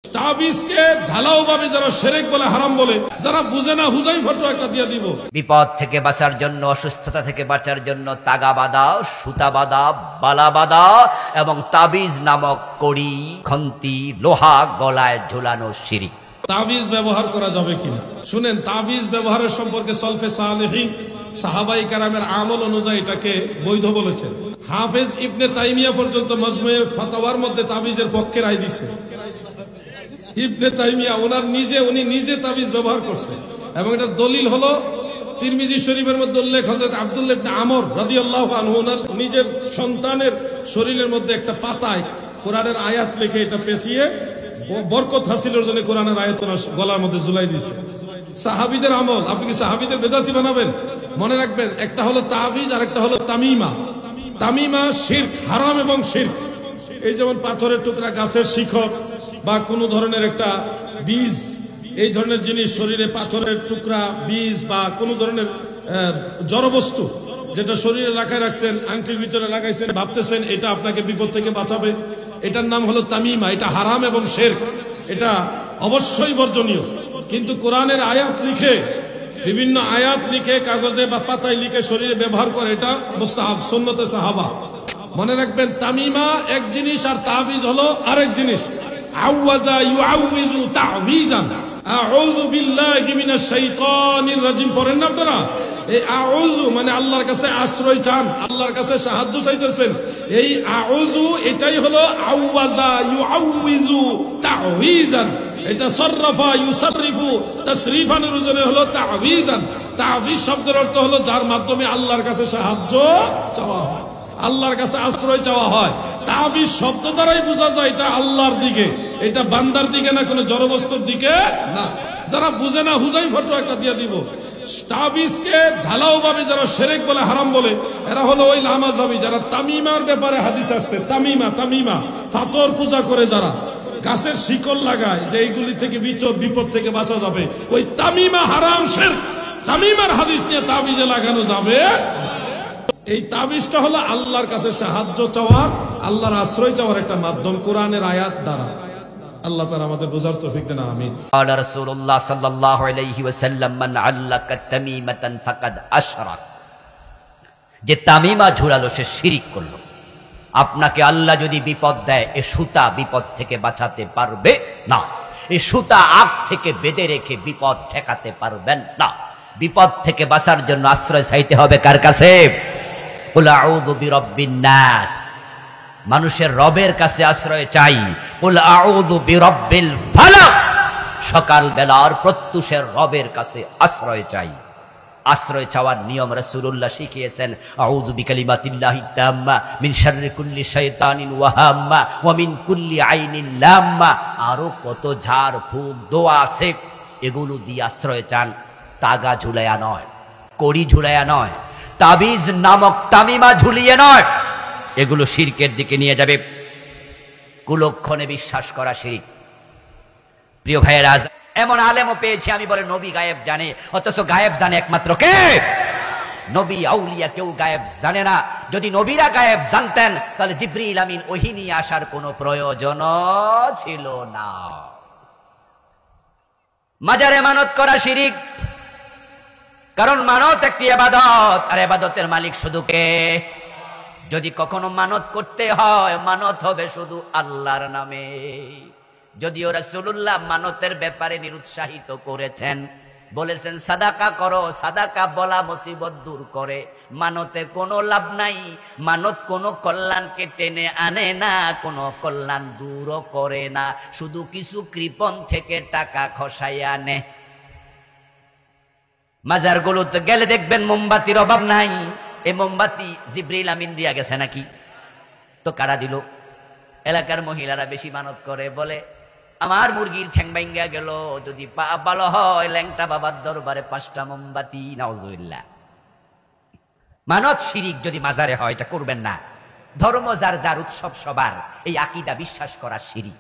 তাবিজকে ঢালাও ভাবে যারা শিরক বলে, হারাম বলে, যারা বুঝে না হুদাই ফতোয়া একটা দিয়ে দিব। বিপদ থেকে বাঁচার জন্য, অসুস্থতা থেকে বাঁচার জন্য তাগা বাঁধা, সুতা বাঁধা, বালা বাঁধা এবং তাবিজ নামক কড়ি, খন্তি, লোহা গলায় ঝুলানো শিরক। তাবিজ ব্যবহার করা যাবে কিনা শুনেন। তাবিজ ব্যবহারের সম্পর্কে সলফে সালেহিন সাহাবাই কেরামের আমল অনুযায়ী এটাকে বৈধ বলেছেন। হাফেজ ইবনে তাইমিয়া পর্যন্ত মজমুয়ে ফাতাওয়ার মধ্যে তাবিজের পক্ষে রায় দিছে। ইবনে তাইমিয়া উনি নিজে তাবিজ ব্যবহার করছে এবং এটার দলিল হলো তিরমিজি শরীফের মধ্যে উল্লেখ, হযরত আব্দুল্লাহ ইবনে আমর রাদিয়াল্লাহু আনহু ওনার নিজের সন্তানের শরীরের মধ্যে একটা পাতায় কোরআনের আয়াত লিখে এটা পেঁচিয়ে বরকত হাসিলের জন্য কোরআনের আয়াত গলার মধ্যে ঝুলাই দিয়েছে। সাহাবীদের আমল। আপনি কি সাহাবীদের বেদাতি বানাবেন? মনে রাখবেন, একটা হলো তাবিজ আর একটা হলো তামিমা। তামিমা শিরক, হারাম এবং শিরক। এই যেমন পাথরের টুকরা, গাছের শিকড় বা কোনো ধরনের একটা বীজ, এই ধরনের জিনিস, শরীরে পাথরের টুকরা, বীজ বা কোনো ধরনের জড়বস্তু যেটা শরীরে রাখছেন, আংটির ভিতরে লাগাইছেন, ভাবতেছেন এটা আপনাকে বিপদ থেকে বাঁচাবে, এটার নাম হলো তামিমা। এটা হারাম এবং শিরক, এটা অবশ্যই বর্জনীয়। কিন্তু কোরআনের আয়াত লিখে, বিভিন্ন আয়াত লিখে কাগজে বা পাতায় লিখে শরীরে ব্যবহার করে, এটা মুস্তাহাব, সুন্নতে সাহাবা। মনে রাখবেন, তামিমা এক জিনিস আর তাবিজ হলো আরেক জিনিস। আওয়াজা ইউআউযু তা'ওয়িজান, আউযু বিল্লাহি মিনাশ শাইতানির রাজিম পড়েন না আপনারা? এই আউযু মানে আল্লাহর কাছে আশ্রয় চান, আল্লাহর কাছে সাহায্য চাইতেছেন। এই আউযু এটাই হলো আওয়াজা ইউআউযু তা'ওয়িজান। এটা সররাফা ইউসাররিফু তাসরিফানের ওজনে হলো তা'ওয়িজান। তা'ওয়িজ শব্দের অর্থ হলো যার মাধ্যমে আল্লাহর কাছে সাহায্য চাওয়া হয়, আল্লাহর কাছে আশ্রয় চাওয়া হয়। তাবিজ শব্দ দ্বারাই বোঝা যায় এটা আল্লাহর দিকে, এটা বান্দার দিকে না, কোনো জড়বস্তুর দিকে না। যারা বুঝে না হুদাই ফতোয়া একটা দিয়ে দিব। তাবিজকে ঢালাও ভাবে যারা শিরক বলে, হারাম বলে, এরা হলো ওই লামাজাবি, যারা তামিমার ব্যাপারে হাদিস আসছে। তামিমা ফাতর পূজা করে, যারা গাছের শিকড় লাগায় যে এইগুলি থেকে বিপদ থেকে বাঁচা যাবে, ওই তামিমা হারাম শিরক। তামিমার হাদিস নিয়ে তাবিজে লাগানো যাবে। এই তাবিজটা হলো আল্লাহর কাছে সাহায্য চাওয়ার, আল্লাহর আশ্রয় চাওয়ার একটা মাধ্যম কোরআনের আয়াত দ্বারা। আল্লাহ তাআলা আমাদের বোঝার তৌফিক দেন, আমিন। قال رسول الله صلى الله عليه وسلم من علق تميمة فقد أشرك। যে তামিমা ঝুলালো সে শিরিক করলো। আপনাকে আল্লাহ যদি বিপদ দেয়, এ সুতা বিপদ থেকে বাঁচাতে পারবে না। এই সুতা আগ থেকে বেঁধে রেখে বিপদ ঠেকাতে পারবেন না। বিপদ থেকে বাঁচার জন্য আশ্রয় চাইতে হবে কার কাছে? কুল আউযু বিরাব্বিন নাস, মানুষের রবের কাছে আশ্রয় চাই। কুল আউযু বিরাব্বিল ফালাক, সকাল বেলার প্রত্যুষের রবের কাছে আশ্রয় চাই। আশ্রয় চাওয়ার নিয়ম রাসূলুল্লাহ শিখিয়েছেন। আউযু বিকালিমাতিল্লাহি তাম্মা মিন শাররি কুল্লি শাইতানিন ওয়া হাম্মা ওয়া মিন কুল্লি আইনিন লাম্মা। আরো কত ঝাড় ফুঁক দোয়া আছে, এগুলো দিয়ে আশ্রয় চান। তাগা ঝুলায়া নয়, কড়ি ঝুলায়া নয়, তাবিজ নামক তামিমা ঝুলিয়ে নয়। এগুলো শিরকের দিকে নিয়ে যাবে। কুলক্ষণে বিশ্বাস করা শিরক। প্রিয় ভাইয়েরা, এমন আলেমও পেয়েছি আমি বলে নবী গায়েব জানে, অথচ গায়েব জানে একমাত্র কে? নবী আউলিয়া কেউ গায়েব জানে না। যদি নবীরা গায়েব জানতেন তাহলে জিবরিল আমিন ওহী নিয়ে আসার কোনো প্রয়োজন ছিল না। মাজারে মানত করা শিরক, কারণ মানত একটি ইবাদত, আর ইবাদতের মালিক শুধু কে? যদি কখনো মানত করতে হয়, মানত হবে শুধু আল্লাহর নামে। যদিও রাসূলুল্লাহ মানতের ব্যাপারে নিরুৎসাহিত করেছেন, বলেছেন সাদাকা করো, সাদাকা বলা মুসিবত দূর করে। মানতে কোনো লাভ নাই, মানত কোনো কল্যাণকে টেনে আনে না, কোনো কল্যাণ দূরও করে না, শুধু কিছু কৃপণ থেকে টাকা খসাই আনে। মাজারগুলোতে গেলে দেখবেন মোমবাতির অভাব নাই। এই মোমবাতি জিবরিল আমিন দিয়া গেছে নাকি? তো কারা দিল? এলাকার মহিলারা বেশি মানত করে, বলে আমার মুরগির ঠ্যাং ভাঙ্গা গেল, যদি পা ভালো হয় ল্যাংটা বাবার দরবারে 5টা মোমবাতি। নাউজুবিল্লাহ। মানত শিরিক যদি মাজারে হয়, এটা করবেন না। ধর্ম যার যার, উৎসব সবার, এই আকীদা বিশ্বাস করা শিরিক।